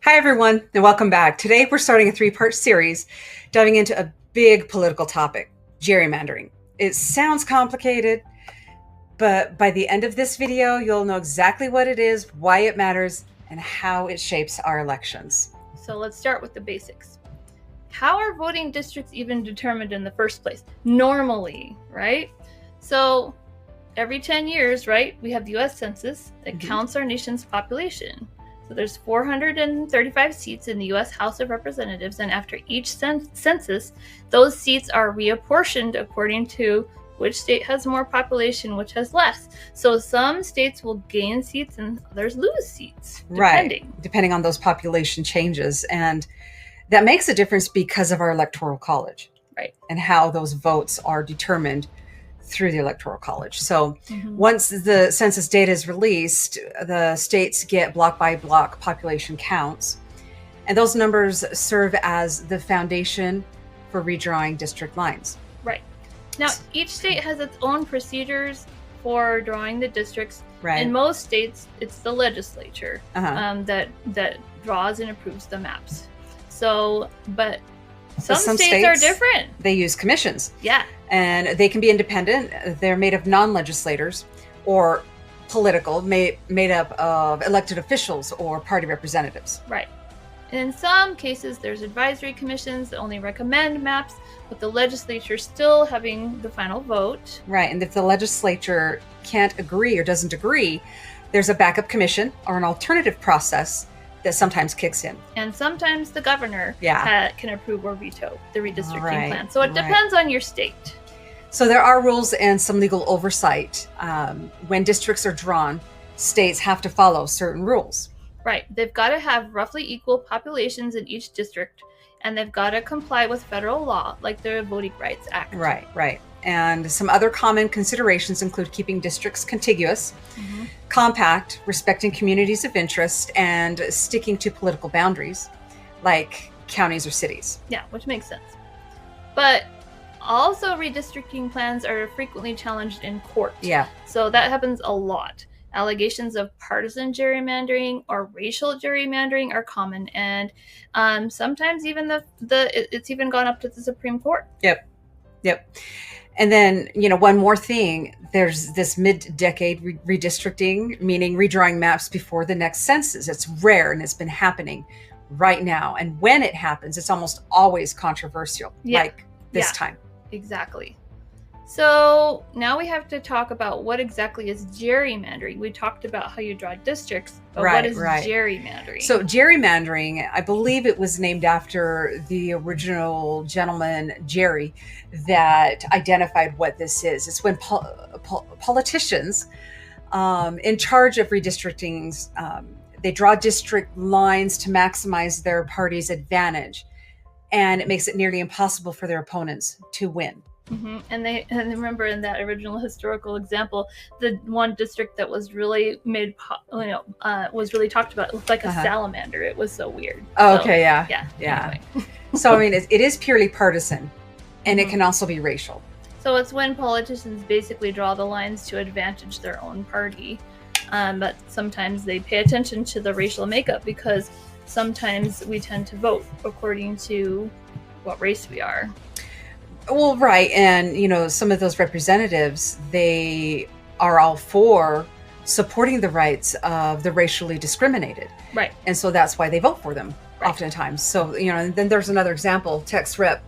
Hi, everyone, and welcome back. Today, we're starting a three-part series diving into a big political topic, gerrymandering. It sounds complicated, but by the end of this video, you'll know exactly what it is, why it matters, and how it shapes our elections. So let's start with the basics. How are voting districts even determined in the first place? Normally, right? So every 10 years, right, we have the US Census that counts our nation's population. So there's 435 seats in the US House of Representatives, and after each census, those seats are reapportioned according to which state has more population, which has less. So some states will gain seats and others lose seats, depending on those population changes. And that makes a difference because of our electoral college, right, and how those votes are determined through the electoral college. So once the census data is released, the states get block by block population counts, and those numbers serve as the foundation for redrawing district lines. Right. Now, each state has its own procedures for drawing the districts. Right. In most states, it's the legislature that draws and approves the maps. So, but some states are different. They use commissions. Yeah. And they can be independent. They're made of non-legislators or political, made up of elected officials or party representatives. Right. And in some cases, there's advisory commissions that only recommend maps, with the legislature still having the final vote. Right. And if the legislature can't agree or doesn't agree, there's a backup commission or an alternative process that sometimes kicks in. And sometimes the governor can approve or veto the redistricting plan. So it depends on your state. So there are rules and some legal oversight. When districts are drawn, states have to follow certain rules. Right. They've got to have roughly equal populations in each district, and they've got to comply with federal law, like the Voting Rights Act. Right. And some other common considerations include keeping districts contiguous, compact, respecting communities of interest, and sticking to political boundaries, like counties or cities. Yeah, which makes sense. But also, redistricting plans are frequently challenged in court. Yeah. So that happens a lot. Allegations of partisan gerrymandering or racial gerrymandering are common, and sometimes even it's even gone up to the Supreme Court. Yep. And then, one more thing, there's this mid-decade redistricting, meaning redrawing maps before the next census. It's rare, and it's been happening right now. And when it happens, it's almost always controversial, like this time. Exactly. So now we have to talk about what exactly is gerrymandering. We talked about how you draw districts, but what is gerrymandering? So gerrymandering, I believe it was named after the original gentleman, Jerry, that identified what this is. It's when politicians in charge of redistricting, they draw district lines to maximize their party's advantage, and it makes it nearly impossible for their opponents to win. And remember, in that original historical example, the one district that was really was really talked about. It looked like a salamander. It was so weird. Oh, okay, yeah. Anyway. So I mean, it is purely partisan, and it can also be racial. So it's when politicians basically draw the lines to advantage their own party, but sometimes they pay attention to the racial makeup, because sometimes we tend to vote according to what race we are. Well, right. And, some of those representatives, they are all for supporting the rights of the racially discriminated. Right. And so that's why they vote for them oftentimes. So, and then there's another example, Tex Rep.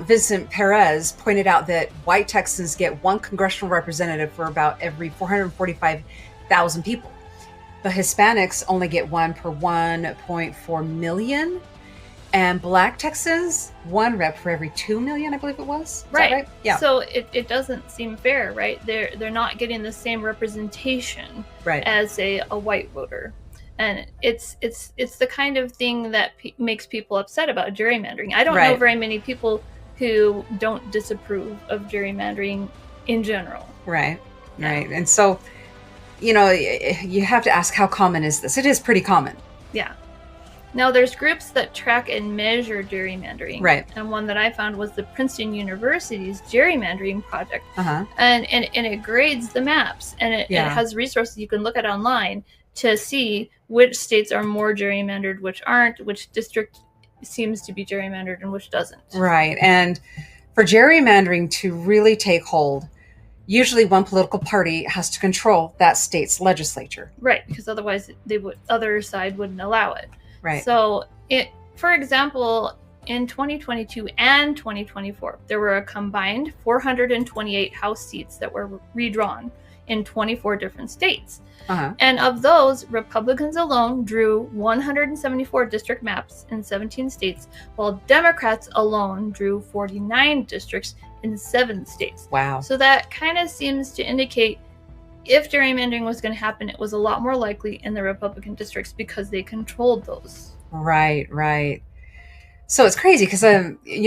Vincent Perez pointed out that white Texans get one congressional representative for about every 445,000 people. But Hispanics only get one per 1.4 million. And Black Texans, one rep for every 2 million, I believe it was. Right? Yeah. So it doesn't seem fair, right? They're not getting the same representation as, say, a white voter. And it's the kind of thing that makes people upset about gerrymandering. I don't know very many people who don't disapprove of gerrymandering in general. Right. And so, you have to ask, how common is this? It is pretty common. Yeah. Now, there's groups that track and measure gerrymandering. Right. And one that I found was the Princeton University's gerrymandering project. And it grades the maps, and it has resources you can look at online to see which states are more gerrymandered, which aren't, which district seems to be gerrymandered and which doesn't. Right. And for gerrymandering to really take hold, usually one political party has to control that state's legislature. Right, because otherwise other side wouldn't allow it. Right. So for example, in 2022 and 2024, there were a combined 428 House seats that were redrawn in 24 different states. And of those, Republicans alone drew 174 district maps in 17 states, while Democrats alone drew 49 districts in 7 states. Wow. So that kind of seems to indicate if gerrymandering was going to happen, it was a lot more likely in the Republican districts because they controlled those. Right, right. So it's crazy because,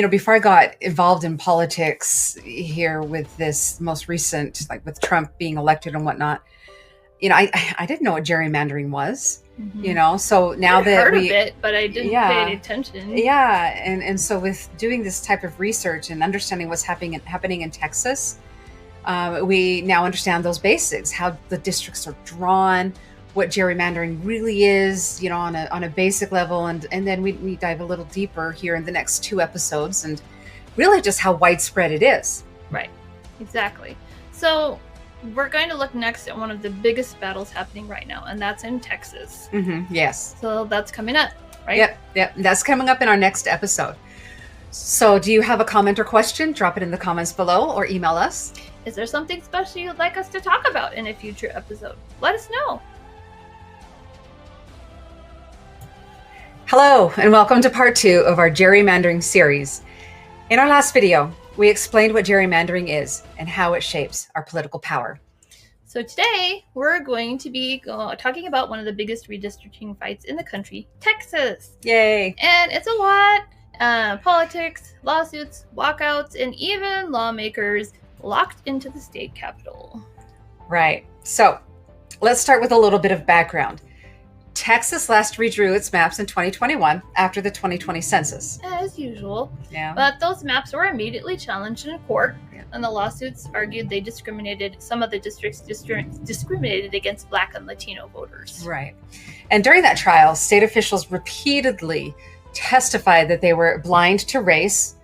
before I got involved in politics here with this most recent, like with Trump being elected and whatnot, I didn't know what gerrymandering was, so now I'd that heard of it, but I didn't pay any attention. Yeah. And so with doing this type of research and understanding what's happening in Texas, we now understand those basics, how the districts are drawn, what gerrymandering really is, on a basic level. And then we dive a little deeper here in the next 2 episodes and really just how widespread it is. Right. Exactly. So we're going to look next at one of the biggest battles happening right now, and that's in Texas. Yes. So that's coming up, right? Yep. That's coming up in our next episode. So do you have a comment or question? Drop it in the comments below or email us. Is there something special you'd like us to talk about in a future episode? Let us know. Hello, and welcome to part 2 of our gerrymandering series. In our last video, we explained what gerrymandering is and how it shapes our political power. So today, we're going to be talking about one of the biggest redistricting fights in the country, Texas. Yay! And it's a lot. Politics, lawsuits, walkouts, and even lawmakers locked into the state capitol. Right. So let's start with a little bit of background. Texas last redrew its maps in 2021 after the 2020 census. As usual. Yeah. But those maps were immediately challenged in court, and the lawsuits argued some of the districts discriminated against Black and Latino voters. Right. And during that trial, state officials repeatedly testified that they were blind to race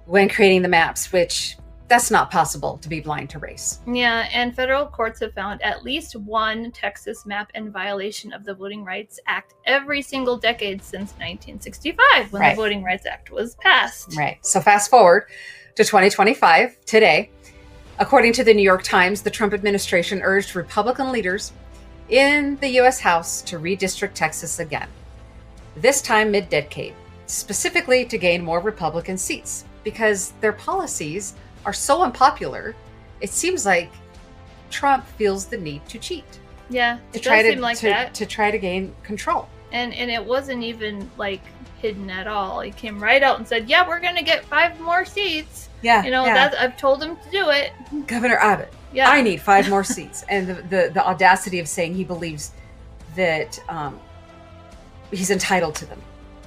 when creating the maps, which that's not possible to be blind to race. Yeah, and federal courts have found at least one Texas map in violation of the Voting Rights Act every single decade since 1965, when the Voting Rights Act was passed. Right. So fast forward to 2025, today, according to the New York Times, the Trump administration urged Republican leaders in the U.S. House to redistrict Texas again, this time mid-decade, specifically to gain more Republican seats, because their policies are so unpopular. It seems like Trump feels the need to cheat. Yeah, it does seem like that. To try to gain control. And it wasn't even like hidden at all. He came right out and said, "Yeah, we're going to get 5 more seats." Yeah, I've told him to do it. Governor Abbott. Yeah, I need 5 more seats, and the audacity of saying he believes that he's entitled to them.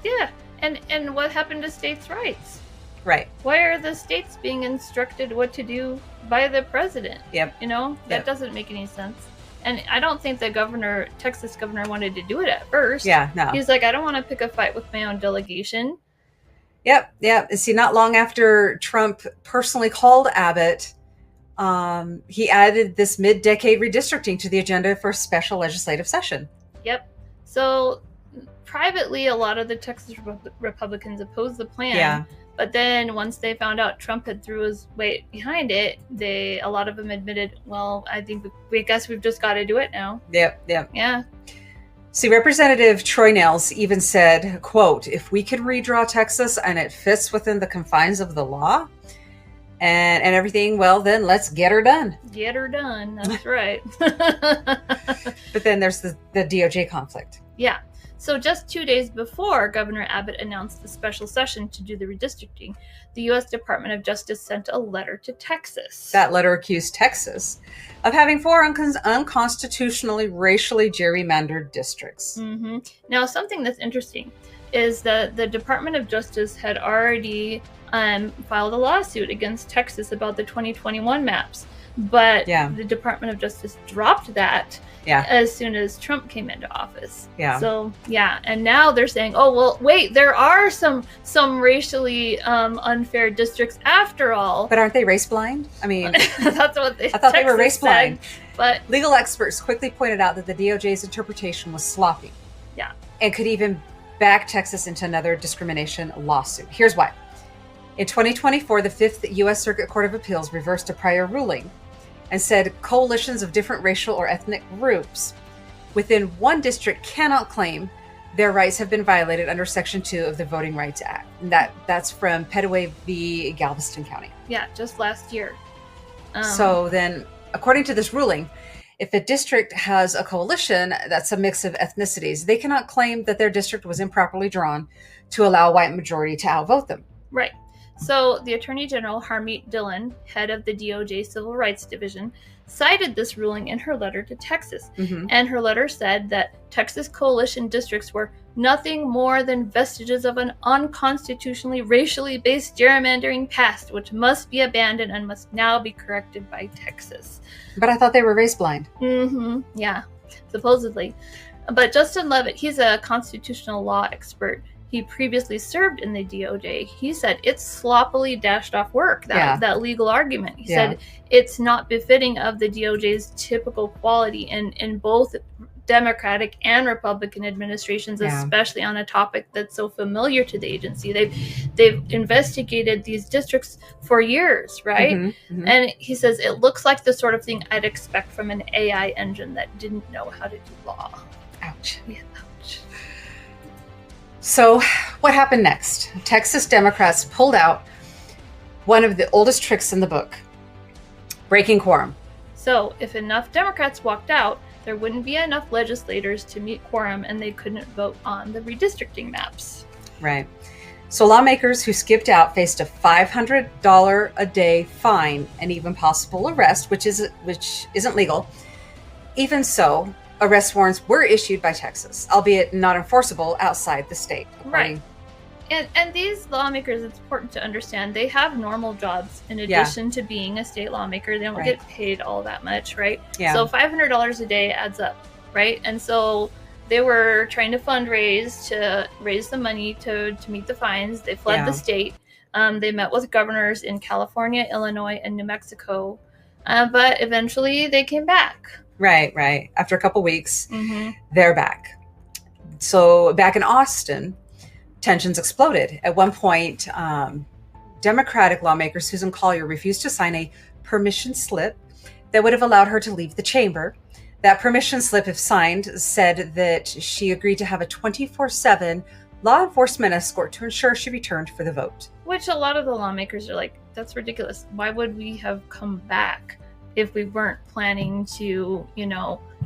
Yeah, and what happened to states' rights? Right. Why are the states being instructed what to do by the president? Yep. That doesn't make any sense. And I don't think the Texas governor wanted to do it at first. Yeah, no. He's like, I don't want to pick a fight with my own delegation. Yep. And see, not long after Trump personally called Abbott, he added this mid-decade redistricting to the agenda for a special legislative session. Yep. So privately, a lot of the Texas Republicans opposed the plan. Yeah. But then once they found out Trump had threw his weight behind it, a lot of them admitted, well, I think we guess we've just got to do it now. Yep. Yeah. See, Representative Troy Nehls even said, quote, "If we can redraw Texas and it fits within the confines of the law and everything, well, then let's get her done." Get her done. That's right. But then there's the DOJ conflict. Yeah. So just 2 days before Governor Abbott announced the special session to do the redistricting, the U.S. Department of Justice sent a letter to Texas. That letter accused Texas of having 4 unconstitutionally racially gerrymandered districts. Mm-hmm. Now, something that's interesting is that the Department of Justice had already filed a lawsuit against Texas about the 2021 maps. But Yeah. the Department of Justice dropped that Yeah. as soon as Trump came into office. Yeah. So yeah, and now they're saying, oh well, wait, there are some racially unfair districts after all. But aren't they race blind? I mean, that's what I thought they were race blind. But legal experts quickly pointed out that the DOJ's interpretation was sloppy. Yeah. And could even back Texas into another discrimination lawsuit. Here's why. In 2024, the Fifth U.S. Circuit Court of Appeals reversed a prior ruling and said coalitions of different racial or ethnic groups within one district cannot claim their rights have been violated under Section 2 of the Voting Rights Act. And that's from Petaway v. Galveston County. Yeah, just last year. So then, according to this ruling, if a district has a coalition that's a mix of ethnicities, they cannot claim that their district was improperly drawn to allow a white majority to outvote them. Right. So the Attorney General, Harmeet Dillon, head of the DOJ Civil Rights Division, cited this ruling in her letter to Texas. Mm-hmm. And her letter said that Texas coalition districts were nothing more than vestiges of an unconstitutionally racially based gerrymandering past, which must be abandoned and must now be corrected by Texas. But I thought they were race blind. Mm-hmm. Yeah, supposedly. But Justin Levitt, he's a constitutional law expert. He previously served in the DOJ. He said it's sloppily dashed off work, that legal argument. He said it's not befitting of the DOJ's typical quality in both Democratic and Republican administrations, especially on a topic that's so familiar to the agency. They've investigated these districts for years, right? Mm-hmm, mm-hmm. And he says it looks like the sort of thing I'd expect from an AI engine that didn't know how to do law. Ouch. Yeah, ouch. So what happened next? Texas Democrats pulled out one of the oldest tricks in the book, breaking quorum. So if enough Democrats walked out, there wouldn't be enough legislators to meet quorum and they couldn't vote on the redistricting maps. Right. So lawmakers who skipped out faced a $500 a day fine and even possible arrest, which isn't legal. Even so, arrest warrants were issued by Texas, albeit not enforceable outside the state. Right. And these lawmakers, it's important to understand, they have normal jobs in addition to being a state lawmaker. They don't get paid all that much, right? Yeah. So $500 a day adds up, right? And so they were trying to fundraise to raise the money to meet the fines. They fled the state. They met with governors in California, Illinois, and New Mexico. But eventually they came back. Right. After a couple weeks, they're back. So back in Austin, tensions exploded. At one point, Democratic lawmaker Susan Collier refused to sign a permission slip that would have allowed her to leave the chamber. That permission slip, if signed, said that she agreed to have a 24/7 law enforcement escort to ensure she returned for the vote. Which a lot of the lawmakers are like, that's ridiculous. Why would we have come back if we weren't planning to,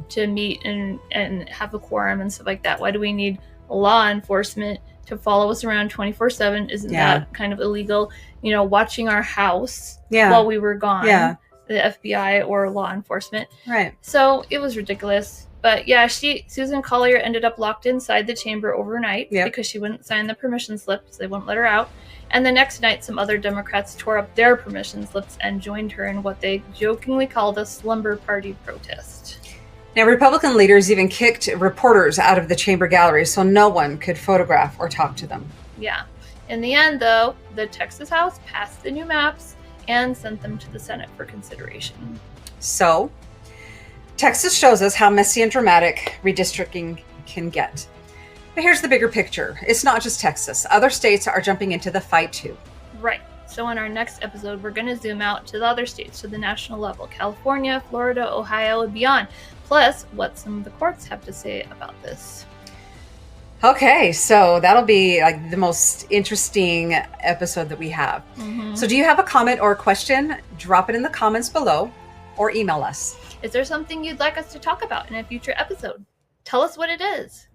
to meet and have a quorum and stuff like that? Why do we need law enforcement to follow us around 24/7? Isn't that kind of illegal? Watching our house while we were gone, the FBI or law enforcement. Right. So it was ridiculous. But Susan Collier ended up locked inside the chamber overnight because she wouldn't sign the permission slip, so they wouldn't let her out. And the next night, some other Democrats tore up their permission slips and joined her in what they jokingly called a slumber party protest. Now, Republican leaders even kicked reporters out of the chamber gallery so no one could photograph or talk to them. Yeah. In the end, though, the Texas House passed the new maps and sent them to the Senate for consideration. So, Texas shows us how messy and dramatic redistricting can get. But here's the bigger picture. It's not just Texas. Other states are jumping into the fight too. Right. So in our next episode, we're going to zoom out to the other states, to the national level. California, Florida, Ohio, and beyond. Plus, what some of the courts have to say about this. Okay, so that'll be like the most interesting episode that we have. So do you have a comment or a question? Drop it in the comments below or email us. Is there something you'd like us to talk about in a future episode? Tell us what it is.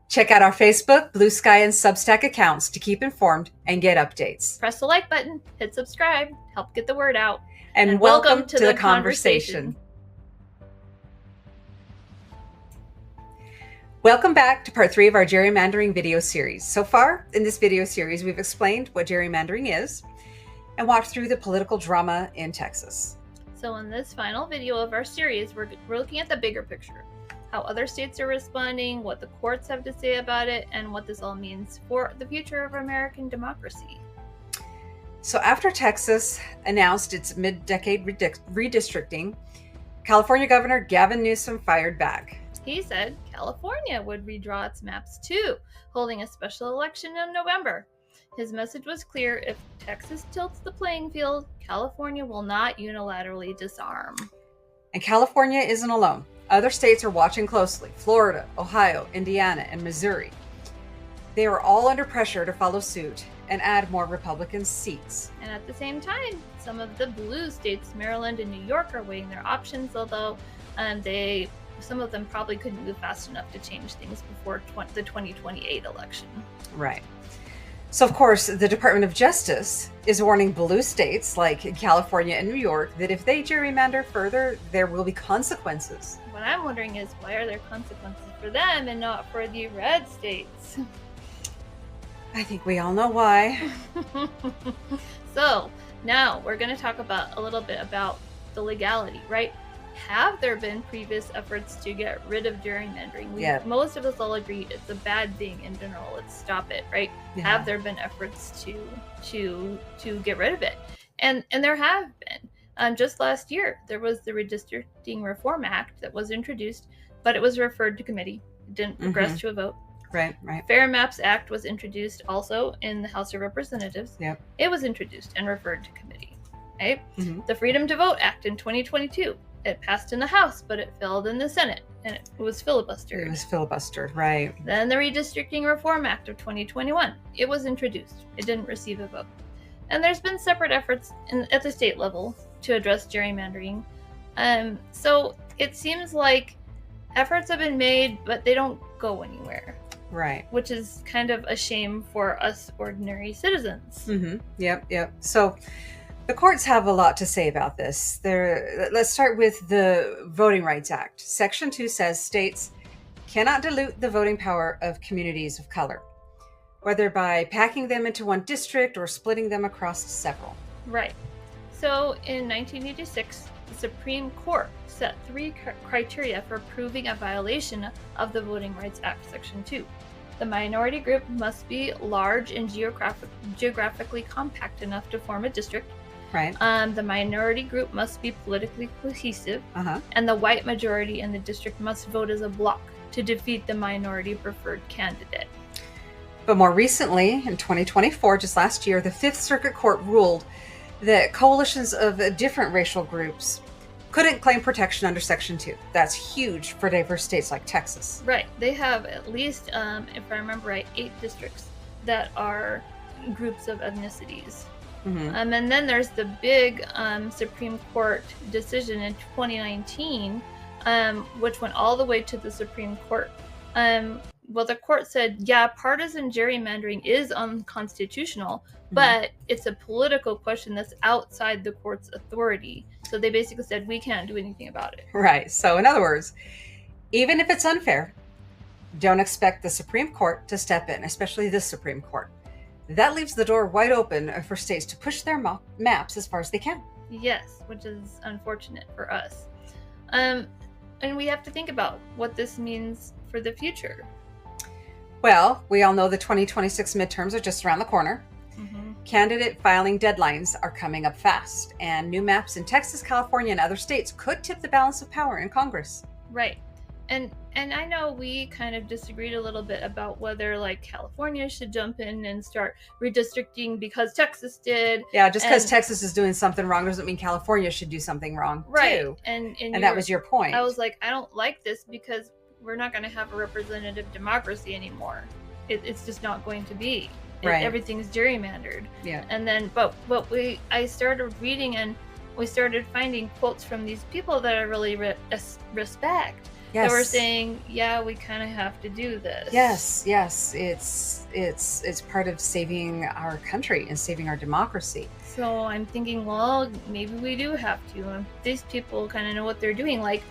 Check out our Facebook, Blue Sky, and Substack accounts to keep informed and get updates. Press the like button, hit subscribe, help get the word out. And welcome to the conversation. Welcome back to part 3 of our gerrymandering video series. So far in this video series, we've explained what gerrymandering is and walked through the political drama in Texas. So in this final video of our series, we're looking at the bigger picture, how other states are responding, what the courts have to say about it, and what this all means for the future of American democracy. So after Texas announced its mid-decade redistricting, California Governor Gavin Newsom fired back. He said California would redraw its maps too, holding a special election in November. His message was clear: if Texas tilts the playing field, California will not unilaterally disarm. And California isn't alone. Other states are watching closely: Florida, Ohio, Indiana, and Missouri. They are all under pressure to follow suit and add more Republican seats. And at the same time, some of the blue states, Maryland and New York, are weighing their options, although some of them probably couldn't move fast enough to change things before the 2028 election. Right. So, of course, the Department of Justice is warning blue states like California and New York that if they gerrymander further, there will be consequences. What I'm wondering is, why are there consequences for them and not for the red states? I think we all know why. So now we're going to talk about a little bit about the legality, right? Have there been previous efforts to get rid of gerrymandering? Most of us all agree it's a bad thing in general. Let's stop it, right? Yeah. Have there been efforts to get rid of it? And there have been. Just last year, there was the Redistricting Reform Act that was introduced, but it was referred to committee. It didn't progress to a vote. Right. Fair Maps Act was introduced also in the House of Representatives. Yep. It was introduced and referred to committee. Right? The Freedom to Vote Act in 2022. It passed in the House, but it failed in the Senate, and it was filibustered. Right. Then the Redistricting Reform Act of 2021. It was introduced. It didn't receive a vote. And there's been separate efforts at the state level to address gerrymandering. So it seems like efforts have been made, but they don't go anywhere. Right. Which is kind of a shame for us ordinary citizens. Yep. So the courts have a lot to say about this. Let's start with the Voting Rights Act. Section 2 says states cannot dilute the voting power of communities of color, whether by packing them into one district or splitting them across several. Right. So in 1986, the Supreme Court set 3 criteria for proving a violation of the Voting Rights Act, Section 2. The minority group must be large and geographically compact enough to form a district. Right. The minority group must be politically cohesive, and the white majority in the district must vote as a bloc to defeat the minority preferred candidate. But more recently, in 2024, just last year, the Fifth Circuit Court ruled that coalitions of different racial groups couldn't claim protection under Section 2. That's huge for diverse states like Texas. Right. They have at least, if I remember right, 8 districts that are groups of ethnicities. And then there's the big Supreme Court decision in 2019, which went all the way to the Supreme Court. Well, the court said, yeah, partisan gerrymandering is unconstitutional, but it's a political question that's outside the court's authority. So they basically said, we can't do anything about it. Right. So in other words, even if it's unfair, don't expect the Supreme Court to step in, especially this Supreme Court. That leaves the door wide open for states to push their maps as far as they can. Yes, which is unfortunate for us. And we have to think about what this means for the future. Well, we all know the 2026 midterms are just around the corner. Candidate filing deadlines are coming up fast, and new maps in Texas, California, and other states could tip the balance of power in Congress. Right. And I know we kind of disagreed a little bit about whether like California should jump in and start redistricting because Texas did. Yeah, just because Texas is doing something wrong doesn't mean California should do something wrong too. And that was your point. I was like, I don't like this because we're not going to have a representative democracy anymore. It's just not going to be. Right. Everything's gerrymandered. Yeah. And then, I started reading and we started finding quotes from these people that I really respect. Yes. That were saying, yeah, we kind of have to do this. Yes. It's part of saving our country and saving our democracy. So I'm thinking, well, maybe we do have to. And these people kind of know what they're doing, like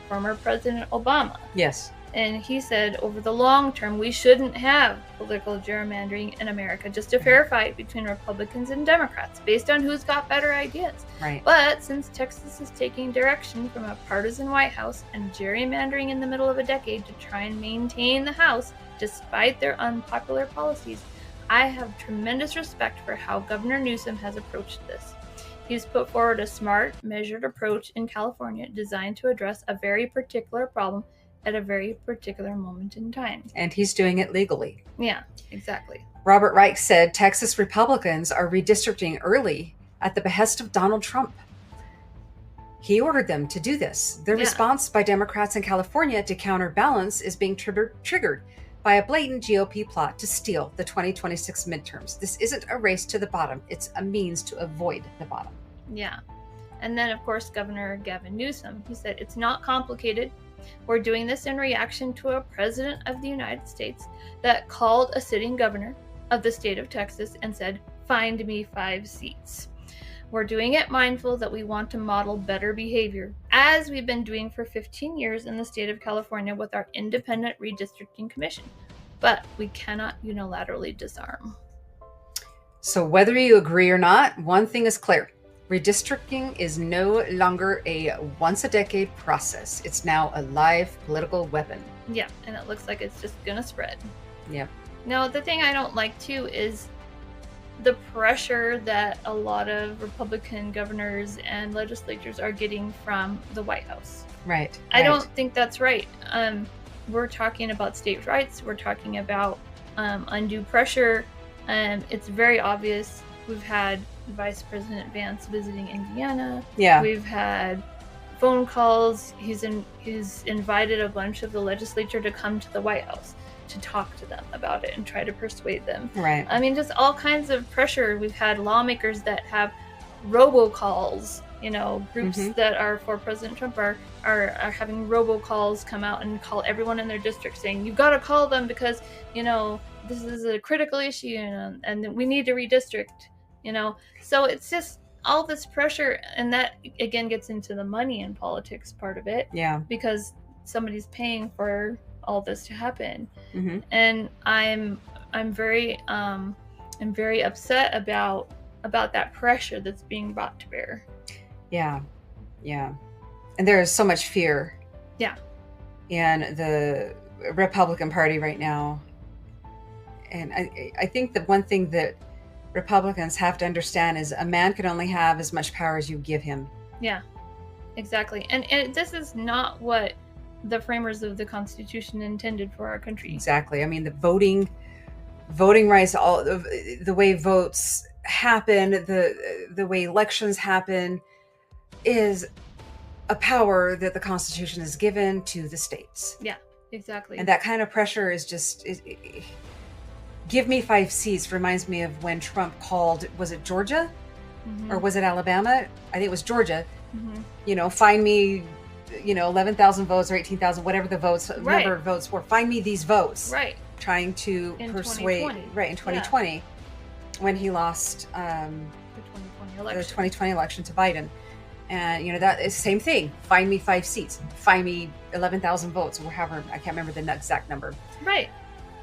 former President Obama. Yes. And he said, over the long term, we shouldn't have political gerrymandering in America, just a fair fight between Republicans and Democrats based on who's got better ideas. Right. But since Texas is taking direction from a partisan White House and gerrymandering in the middle of a decade to try and maintain the House despite their unpopular policies, I have tremendous respect for how Governor Newsom has approached this. He's put forward a smart, measured approach in California designed to address a very particular problem at a very particular moment in time. And he's doing it legally. Yeah, exactly. Robert Reich said Texas Republicans are redistricting early at the behest of Donald Trump. He ordered them to do this. The response by Democrats in California to counterbalance is being triggered by a blatant GOP plot to steal the 2026 midterms. This isn't a race to the bottom. It's a means to avoid the bottom. Yeah. And then, of course, Governor Gavin Newsom, he said, it's not complicated. We're doing this in reaction to a president of the United States that called a sitting governor of the state of Texas and said, find me 5 seats. We're doing it mindful that we want to model better behavior, as we've been doing for 15 years in the state of California with our independent redistricting commission. But we cannot unilaterally disarm. So whether you agree or not, one thing is clear. Redistricting is no longer a once-a-decade process. It's now a live political weapon. Yeah, and it looks like it's just going to spread. Yeah. Now, the thing I don't like, too, is the pressure that a lot of Republican governors and legislatures are getting from the White House. Right. I don't think that's right. We're talking about state rights. We're talking about undue pressure. It's very obvious. We've had Vice President Vance visiting Indiana. Yeah. We've had phone calls. He's invited a bunch of the legislature to come to the White House to talk to them about it and try to persuade them. Right. I mean, just all kinds of pressure. We've had lawmakers that have robocalls. Groups that are for President Trump are having robocalls come out and call everyone in their district saying, you've got to call them because, this is a critical issue and we need to redistrict. So it's just all this pressure, and that again gets into the money and politics part of it. Yeah. Because somebody's paying for all this to happen. Mm-hmm. And I'm very upset about that pressure that's being brought to bear. Yeah. Yeah. And there is so much fear. Yeah. In the Republican Party right now. And I think the one thing that Republicans have to understand is a man can only have as much power as you give him. Yeah, exactly. And this is not what the framers of the Constitution intended for our country. Exactly. I mean, the voting rights, all the way votes happen, the way elections happen, is a power that the Constitution is given to the states. Yeah, exactly. And that kind of pressure is just... Give me 5 seats reminds me of when Trump called, was it Georgia? Mm-hmm. Or was it Alabama? I think it was Georgia. Mm-hmm. Find me, 11,000 votes or 18,000, whatever the votes, number of votes were. Find me these votes. Right. Trying to persuade. 2020. Right, in 2020, when he lost the 2020 election to Biden. And, that is the same thing. Find me 5 seats. Find me 11,000 votes, or however, I can't remember the exact number. Right.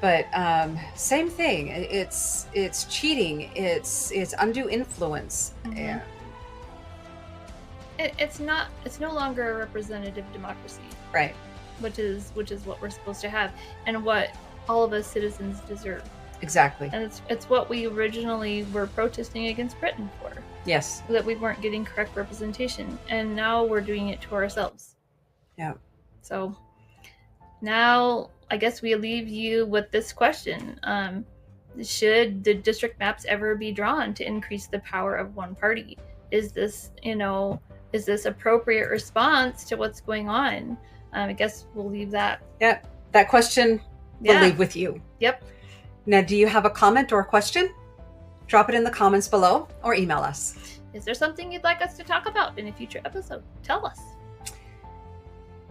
But same thing. It's cheating. It's undue influence. Mm-hmm. Yeah. It's no longer a representative democracy. Right. Which is what we're supposed to have, and what all of us citizens deserve. Exactly. And it's what we originally were protesting against Britain for. Yes. That we weren't getting correct representation, and now we're doing it to ourselves. Yeah. So now I guess we leave you with this question. Should the district maps ever be drawn to increase the power of one party? Is this appropriate response to what's going on? I guess we'll leave that. Yeah, that question we'll leave with you. Yep. Now, do you have a comment or a question? Drop it in the comments below or email us. Is there something you'd like us to talk about in a future episode? Tell us.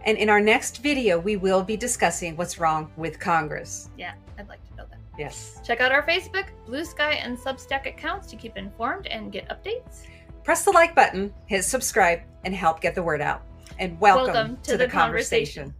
And in our next video, we will be discussing what's wrong with Congress. Yeah, I'd like to know that. Yes. Check out our Facebook, Blue Sky, and Substack accounts to keep informed and get updates. Press the like button, hit subscribe, and help get the word out. And welcome to the conversation.